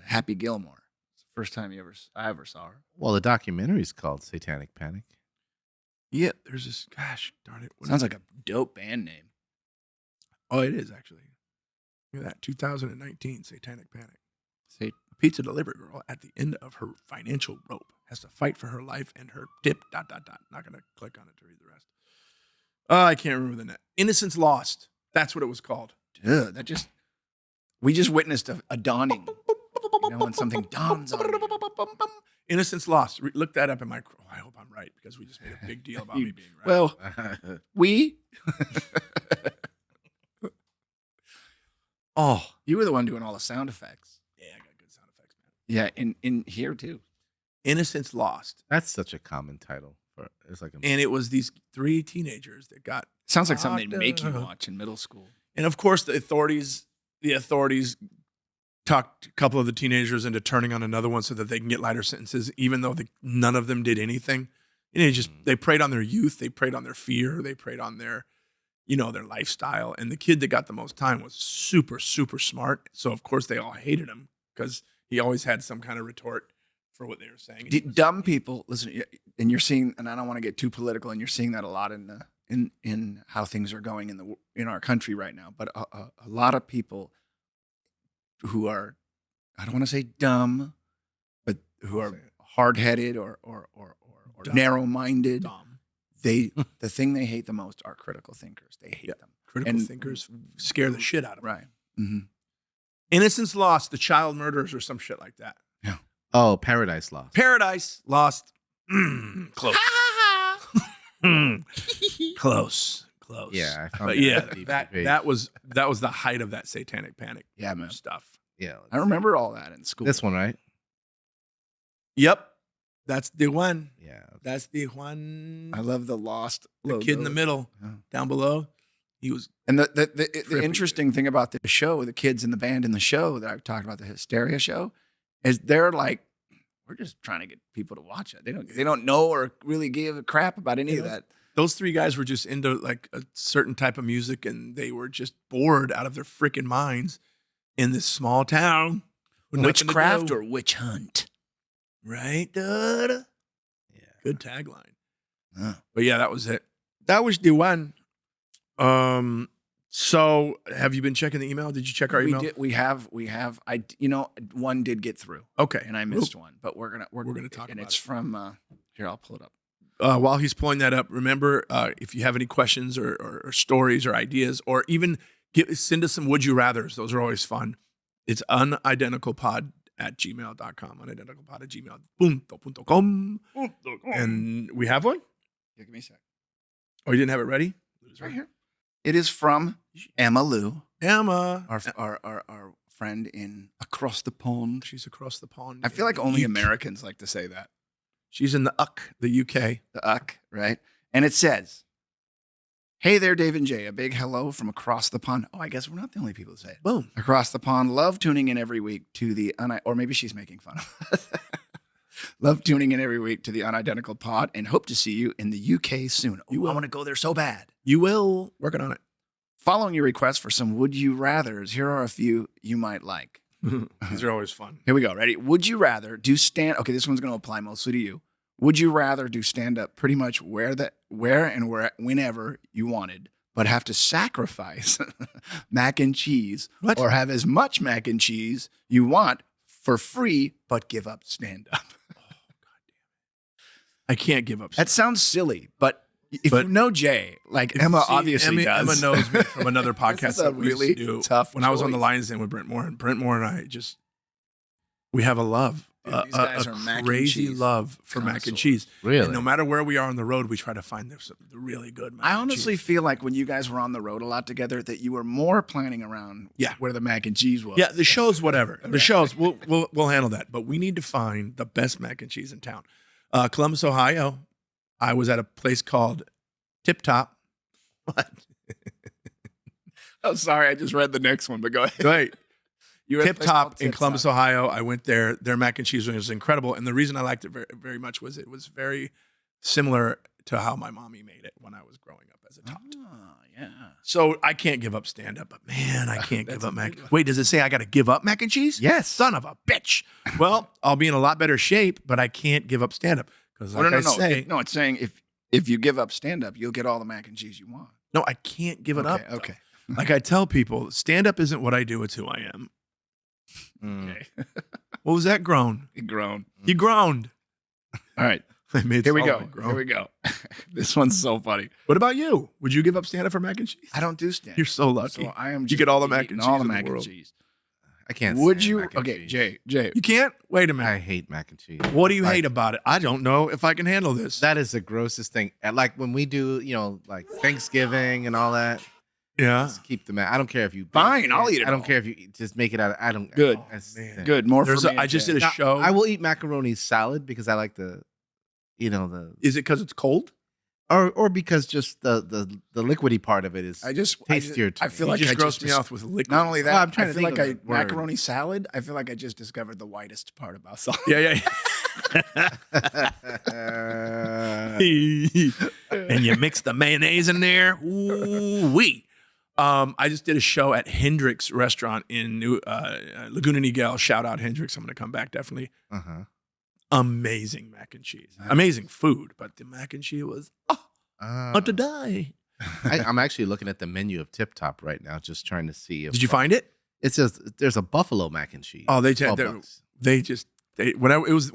Happy Gilmore. It's the first time I ever saw her. Well, the documentary is called Satanic Panic. Yeah. There's this. Gosh darn it! Sounds like a dope band name. Oh, it is actually. Look at that. 2019 Satanic Panic. Say, A pizza delivery girl at the end of her financial rope has to fight for her life and her tip. ... Not gonna click on it to read the rest. Oh, I can't remember the net. Innocence Lost. That's what it was called. dude, we just witnessed a dawning. When something dawns on you. Innocence Lost. Look that up in my. Oh, I hope I'm right because we just made a big deal about me being right. Well, oh, you were the one doing all the sound effects. yeah, I got good sound effects, man. Yeah, in here too. Innocence Lost, That's such a common title. It's like and it was these three teenagers that got. Sounds like something they'd make you Locked up. watch in middle school. And of course, the authorities talked a couple of the teenagers into turning on another one so that they can get lighter sentences, even though none of them did anything. They preyed on their youth, they preyed on their fear, they preyed on their lifestyle. And the kid that got the most time was super, super smart. So of course they all hated him because he always had some kind of retort for what they were saying. Dumb people, listen, and you're seeing, and I don't want to get too political, and you're seeing that a lot in how things are going in our country right now. But a lot of people who are, I don't want to say dumb, but who are hard-headed or narrow-minded. Dumb. The thing they hate the most are critical thinkers. They hate them. Critical thinkers scare the shit out of them. Right. Mm-hmm. Innocence Lost, the child murderers or some shit like that. Oh, Paradise Lost. Paradise Lost. Close. Close. Yeah, I found But that yeah, on DP. that was the height of that satanic panic Yeah, man. stuff. Yeah, I remember all that in school. this one, right? Yep. That's the one. Yeah. That's the one. I love the Lost The logo. kid in the middle, Yeah. down below. He was And the Trippy. interesting thing about the show, the kids in the band in the show that I've talked about, the Hysteria show, is they're like, we're just trying to get people to watch it. They don't know or really give a crap about any of that. those three guys were just into like a certain type of music, and they were just bored out of their freaking minds in this small town. with nothing to Witchcraft do. or witch hunt? Right, dude? Yeah. Good tagline. Huh. But yeah, that was it. That was the one. So, have you been checking the email? Did you check our email? We have. One did get through, Okay. and I missed one, but we're gonna talk and about it's it. from here. I'll pull it up. While he's pulling that up, remember, if you have any questions or stories or ideas, or even send us some would you rathers. Those are always fun. It's unidenticalpod@gmail.com. Unidenticalpod@gmail.com. And we have one? Give me a sec. Oh, you didn't have it ready? It's right here. It is from Emma Lou, Emma. our friend in across the pond. She's across the pond. I feel like only Americans like to say that. She's in the UK. The uck, right? And it says, "Hey there, Dave and Jay. A big hello from across the pond." Oh, I guess we're not the only people to say it. Boom. Across the pond. Love tuning in every week to the or maybe she's making fun of us. Love tuning in every week to the Unidentical Pod and hope to see you in the UK soon. You Oh, will. I want to go there so bad. You will. Working on it. Following your request for some would you rathers, here are a few you might like. These are always fun. Here we go. Ready? Would you rather do okay, this one's going to apply mostly to you. Would you rather do stand up pretty much whenever you wanted, but have to sacrifice mac and cheese, What? or have as much mac and cheese you want for free, but give up stand up? I can't give up. That sounds silly, but if But- you know Jay, like Emma See, obviously does. Emma knows me from another This podcast is a that we used really to do. tough When I was on the choice. Lions Den with Brent Moore, and I we have a love, Dude, these guys are mac and crazy cheese love for mac and connoisseurs. cheese. Really? And no matter where we are on the road, we try to find the really good mac I and honestly cheese. feel like when you guys were on the road a lot together, that you were more planning around Yeah. where the mac and cheese was. Yeah, the shows, whatever. The shows, we'll handle that. But we need to find the best mac and cheese in town. Columbus, Ohio. I was at a place called Tip Top. What? Oh, sorry, I just read the next one, but go ahead. Right. You were at a Tip place called Top in Tip Columbus, Top. Ohio. I went there. Their mac and cheese was incredible. And the reason I liked it very, very much was it was very similar to how my mommy made it when I was growing up as a tot. Oh, yeah. So I can't give up stand up, but man, I can't That's give a up mac. big one. Wait, does it say I got to give up mac and cheese? Yes. Son of a bitch. Well, I'll be in a lot better shape, but I can't give up stand up because like I say, No, it's saying if you give up stand up, you'll get all the mac and cheese you want. no, I can't give it up. though. Okay. Like I tell people, stand up isn't what I do, it's who I am. Mm. Okay. What was that groan? You grown. You groaned. All right. I made Here we go. Solomon groan. Here we go. This one's so funny. What about you? Would you give up stand up for mac and cheese? I don't do stand. You're so lucky. So I am. You just get all the mac eating and all cheese the in the mac and world. cheese. I can't. Would stand you? mac and Okay, cheese. Jay. You can't? Wait a minute. I hate mac and cheese. What do you Like, hate about it? I don't know if I can handle this. That is the grossest thing. And like when we do, like Thanksgiving and all that. Yeah. Just keep the mac. I don't care if you. Fine, I'll eat it I don't all. care if you just make it out. I don't. Good. That's man. the- Good. More There's for a, me. I and just Jay. did a Now, show. I will eat macaroni salad because I like the, the Is it because it's cold? or because just the liquidy part of it is tastier. I feel like you just I grossed me out with liquid. Not only that, Well, I'm trying I to feel think like of the word. macaroni salad. I feel like I just discovered the whitest part about salad. Yeah. And you mix the mayonnaise in there. Ooh wee. I just did a show at Hendrick's restaurant in Laguna Niguel. Shout out Hendrick's. I'm going to come back definitely. Uh-huh. Amazing mac and cheese. Amazing food, but the mac and cheese was not to die. I'm actually looking at the menu of Tip Top right now, just trying to see if Did you find it? it says there's a buffalo mac and cheese. Oh, they $12. when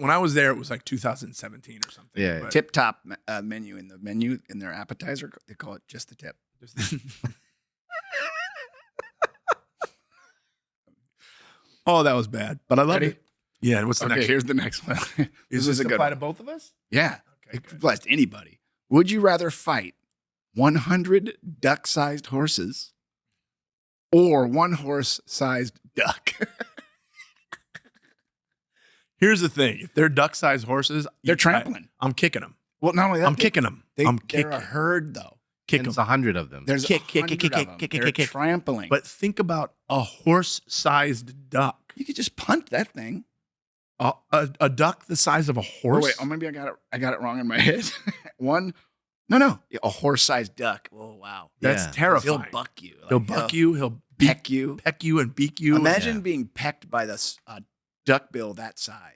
I was there, it was like 2017 or something. Yeah. But- Tip top menu in their appetizer. They call it just the tip. Oh, that was bad, but I love Ready? it. Yeah, and what's the Okay, next? here's the next one. Is this is a good apply one. to both of us? Yeah, Okay, it good. applies to anybody. Would you rather fight 100 duck-sized horses or one horse-sized duck? Here's the thing: if they're duck-sized horses, They're trampling. I'm kicking them. Well, not only that, I'm kicking them. They, I'm they're kicking. a herd, though. Kick There's them. 100 of them. There's Kick, kick, 100 kick, of kick, them. kick, They're kick, kick. trampling. But think about a horse-sized duck. you could just punt that thing. A duck the size of a Oh, horse. wait, oh, maybe I got it wrong in my head. No, a horse-sized duck. Oh, wow. That's Yeah. terrifying. He'll buck you. He'll buck you. He'll peck you. peck you, and beak you. Imagine Yeah. being pecked by this duck bill that size.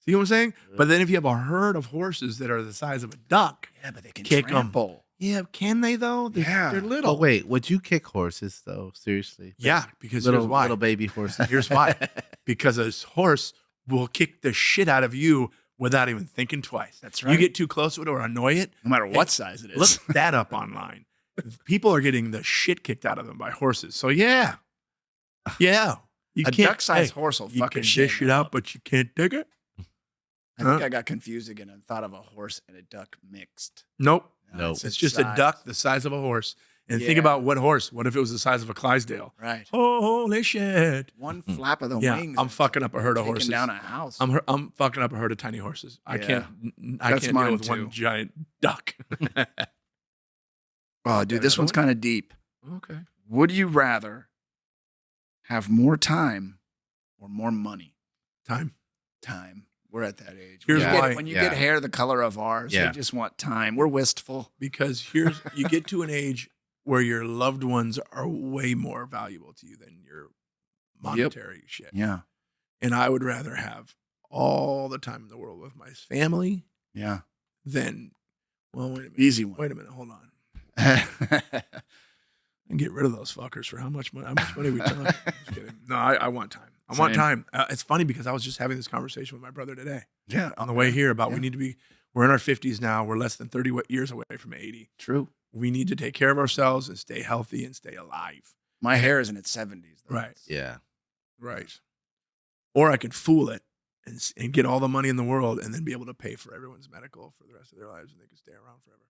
See what I'm saying? But then if you have a herd of horses that are the size of a duck, Yeah, but they can Kick 'em. trample. Yeah, can they though? Yeah. They're little. Oh wait, would you kick horses though? Seriously? Yeah, because Little here's why. little baby horses. Here's why. Because a horse will kick the shit out of you without even thinking twice. That's right. You get too close to it or annoy it, No matter what size it is. look that up online. People are getting the shit kicked out of them by horses. So yeah. Yeah. You A can't- duck-sized hey, horse will You fucking can shit dish it out, but you can't dig it. I think Huh? I got confused again and thought of a horse and a duck mixed. Nope. Nope. It's just a size. duck the size of a horse. And think Yeah. about what horse. What if it was the size of a Clydesdale? Right. Holy shit. One flap of the Yeah, wings. I'm and fucking up a herd of taking horses. down a house. I'm fucking up a herd of tiny horses. I Yeah. can't That's deal mine with one too. giant duck. Oh, dude, this one's kind of deep. Okay. Would you rather have more time or more money? Time. Time. We're at that age. Here's when you why. Get, when you Yeah. get hair the color of ours, Yeah. we just want time. We're wistful. Because you get to an age where your loved ones are way more valuable to you than your monetary shit. Yeah. And I would rather have all the time in the world with my family Yeah. than, well, wait a minute. Easy one. Wait a minute. Hold on. And get rid of those fuckers for how much money? How much money are we talking? Just kidding. No, I want time. I want Same. time. It's funny because I was just having this conversation with my brother today Yeah. on the way here about Yeah. we need to be. We're in our 50s now. We're less than 30 years away from 80. True. We need to take care of ourselves and stay healthy and stay alive. My hair is in its 70s. though. Right. Yeah. Right. Or I could fool it and get all the money in the world and then be able to pay for everyone's medical for the rest of their lives and they could stay around forever.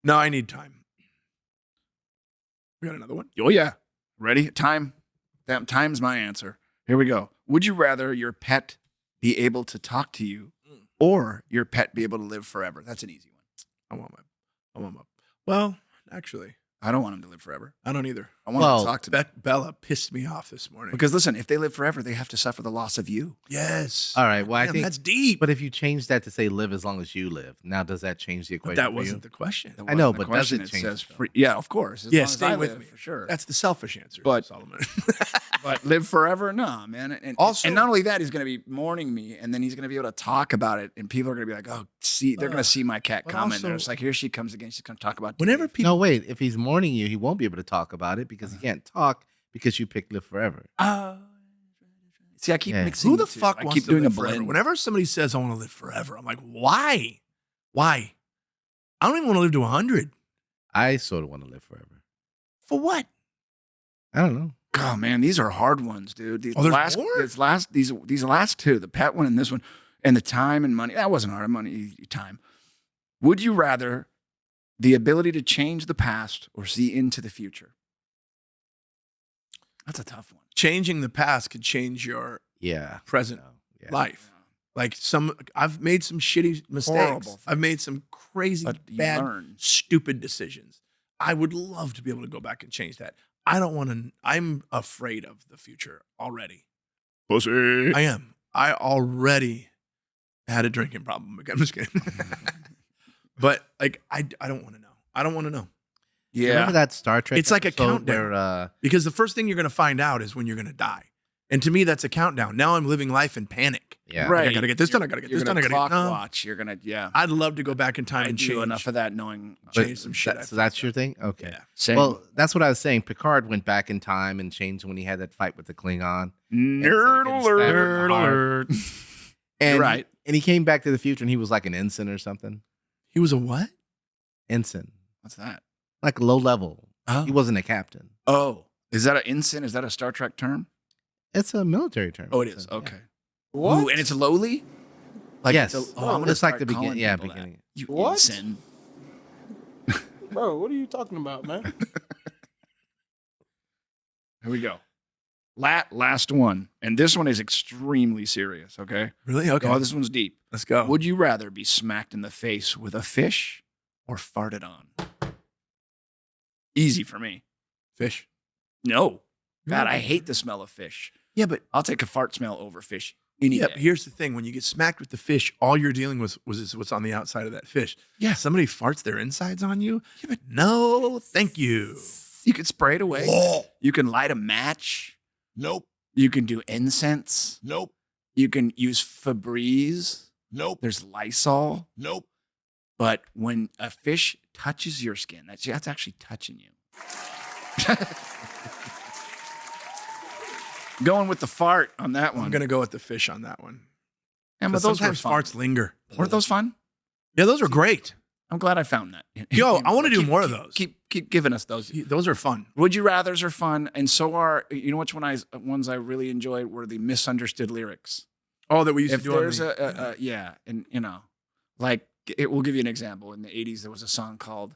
No, I need time. We got another one? Oh, yeah. Ready? Time. Time's my answer. Here we go. Would you rather your pet be able to talk to you or your pet be able to live forever? That's an easy one. I want my. Well, actually, I don't want him to live forever. I don't either. I want him Well, to talk to me. Bella pissed me off this morning. Because listen, if they live forever, they have to suffer the loss of you. Yes. All right. Well, I Damn, think. that's deep. But if you change that to say live as long as you live, now does that change the But equation? that for wasn't you? the question. That I know, wasn't the but does question. it It change says it, though? free, yeah, of course. As Yeah, long as stay I with live, me. for sure. That's the selfish answer, But- Solomon. But live forever? Nah, man. And Also- and not only that, he's going to be mourning me, and then he's going to be able to talk about it, and people are going to be like, "Oh, see, they're going to see my cat but comment." And also- it's like, here she comes again. She's going to talk about Whenever Dave. people, No, wait. If he's mourning you, he won't be able to talk about it because he can't talk because you picked live forever. See, I keep Yeah. mixing. who the two. fuck I wants keep to doing live a forever? blend. Whenever somebody says I want to live forever, I'm like, why? Why? I don't even want to live to 100. I sort of want to live forever. For what? I don't know. Oh man, these are hard ones, dude. These Oh, there's last, more? these last two, the pet one and this one, and the time and money. That wasn't hard. Money, time. Would you rather the ability to change the past or see into the future? That's a tough one. Changing the past could change your Yeah. present No. Yeah. life. Like I've made some shitty mistakes. Horrible I've made some crazy, But you bad, learn. stupid decisions. I would love to be able to go back and change that. I don't want to. I'm afraid of the future already. Pussy. I am. I already had a drinking problem. I'm just kidding. But like, I don't want to know. I don't want to know. Yeah. Remember that Star Trek? It's like a episode countdown. where, Because the first thing you're going to find out is when you're going to die. And to me, that's a countdown. Now I'm living life in panic. yeah. Right. I got to get this done. I got to get You're this done. gonna I got to clock get no. watch. You're gonna, yeah. I'd love to go back in time I and do change enough of that knowing. change some shit. So that's your thing? Okay. Yeah. Same. Well, that's what I was saying. Picard went back in time and changed when he had that fight with the Klingon. nerd Instead of getting stabbed in the alert. heart. alert. And You're right. And he came back to the future and he was like an ensign or something. He was a what? Ensign. What's that? Like low level. Oh. He wasn't a captain. Oh, is that an ensign? Is that a Star Trek term? It's a military term. Oh, it is. Ensign, yeah. Okay. Ooh, and it's lowly? Yes. It's, I'm gonna It's like start the beginning. calling Yeah, people that. beginning. You What? ensign. Bro, what are you talking about, man? Here we go. Last one. And this one is extremely serious, okay? Really? Okay. Oh, this one's deep. Let's go. Would you rather be smacked in the face with a fish or farted on? Easy for me. Fish. No. God, I hate the smell of fish. Yeah, but I'll take a fart smell over fish any yeah, day. but here's the thing: when you get smacked with the fish, all you're dealing with is what's on the outside of that fish. Yeah. Somebody farts their insides on you. Yeah, but no, thank you. You can spray it away. You can light a match. Nope. You can do incense. Nope. You can use Febreze. Nope. There's Lysol. Nope. But when a fish touches your skin, that's actually touching you. Going with the fart on that one. I'm gonna go with the fish on that one. And But but those were sometimes fun. farts linger. Weren't those fun? Yeah, those are great. I'm glad I found that. Yo, I want to do Keep- more of keep- those. Keep giving us those. Those are fun. Would you rather's are fun, and so are which ones I really enjoyed were the misunderstood lyrics. Oh, that we used If to do. there's and like we'll give you an example. In the '80s, there was a song called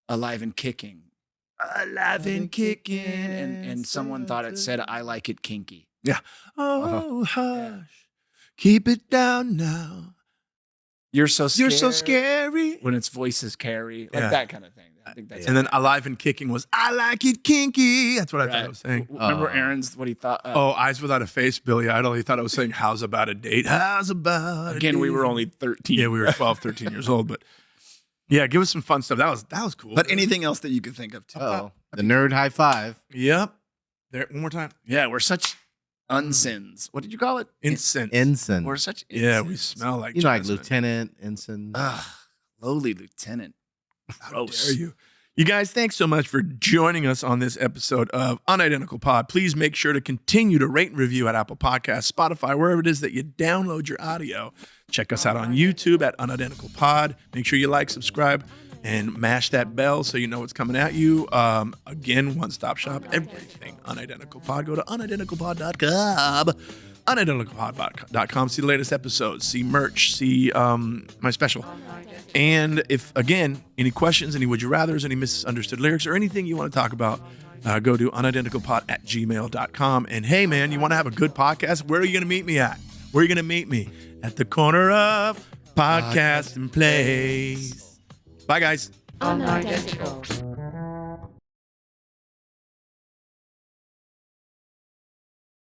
"Alive and Kicking," alive and kicking, and someone thought it said "I like it kinky." Oh, hush, keep it down now. You're so scared. You're so scary. When its voices carry, like Yeah. that kind of thing. I think that's And then alive and kicking was I like it kinky. That's what I thought Right. I was saying. Remember Aaron's what he thought? Oh, Eyes Without a Face, Billy Idol. He thought I was saying, how's about a date? How's about a Again, we date? were only 13. Yeah, we were 12, 13 years old. But yeah, give us some fun stuff. That was cool. But anything else that you could think of too? Oh, the nerd high five. Yep. There, one more time. Yeah, we're such unsins. What did you call it? Incense. Ensign. We're such Yeah, we incense. smell like You know, like jasmine. lieutenant, ensign. Ugh, lowly lieutenant. How Gross. dare you? You guys, thanks so much for joining us on this episode of Unidentical Pod. Please make sure to continue to rate and review at Apple Podcasts, Spotify, wherever it is that you download your audio. Check us out on YouTube at Unidentical Pod. Make sure you like, subscribe, and mash that bell so you know what's coming at you. Again, one-stop shop, everything Unidentical Pod. Go to unidenticalpod.com. Unidenticalpod.com. See the latest episodes. See merch. See my special. And if, again, any questions, any would you rathers, any misunderstood lyrics, or anything you want to talk about, go to unidenticalpod@gmail.com. And hey, man, you want to have a good podcast? Where are you going to meet me at? Where are you going to meet me? At the corner of Podcast and Place. Bye, guys. Unidentical.